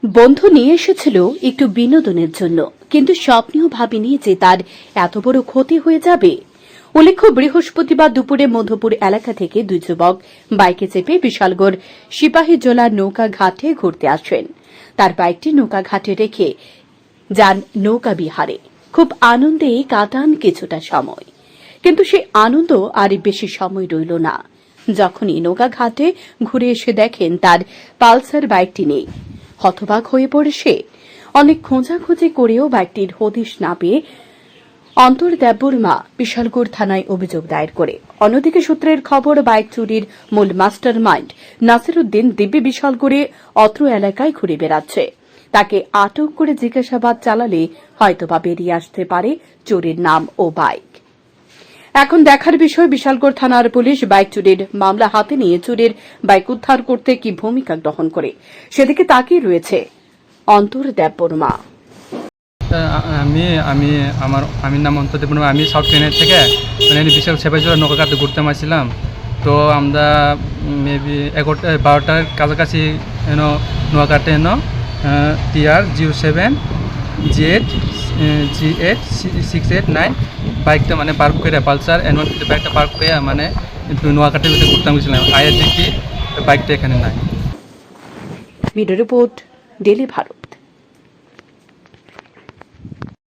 বন্ধু নিয়ে এসেছিল একটু বিনোদনের জন্য, কিন্তু স্বপ্নেও ভাবিনি যে তার এত বড় ক্ষতি হয়ে যাবে। উল্লেখ্য, বৃহস্পতিবার দুপুরে মধুপুর এলাকা থেকে দুই যুবক বাইকে চেপে বিশালগড় সিপাহীজলা নৌকা ঘাটে ঘুরতে আসেন। তার বাইকটি নৌকা ঘাটে রেখে যান নৌকা বিহারে। খুব আনন্দে কাটান কিছুটা সময়, কিন্তু সে আনন্দ আর বেশি সময় রইল না। যখনই নৌকা ঘাটে ঘুরে এসে দেখেন তার পালসার বাইকটি নেই। হতবাক হয়ে পড়ে সে। অনেক খোঁজাখুঁজি করেও বাইকটির হদিশ না পেয়ে অন্তর দেববর্মা বিশালগড় থানায় অভিযোগ দায়ের করে। অন্যদিকে সূত্রের খবর, বাইক চুরির মূল মাস্টার মাইন্ড নাসির উদ্দিন দিব্যি বিশালগড়ে অত্র এলাকায় ঘুরে বেড়াচ্ছে। তাকে আটক করে জিজ্ঞাসাবাদ চালালে হয়তোবা বেরিয়ে আসতে পারে চোরের নাম ও বাইক। এখন দেখার বিষয়, বিশালগড় থানার পুলিশ বাইক চুরির মামলা হাতে নিয়ে চুরির বাইক উদ্ধার করতে কি ভূমিকা গ্রহণ করে, সেদিকে তাকিয়ে রয়েছে অন্তর দেববর্মা। আমার নাম অন্তর দেববর্মা। আমি সাউথ ট্রেনের থেকে বিশাল সিপাহীজলা নৌকা ঘাটে ঘুরতে আসছিলাম। তো আমরা মেবি 11-12টার কাছাকাছি নৌকা ঘাটে TR07 G8 689 বাইকটা পার্ক করে, পালসার N1 বাইকটা পার্ক করে নোয়াঘাটের ভিতরে ঘুরতে গেছিলাম। আয়ের দেখি বাইকটা এখানে নাই। Video report, daily Bharat.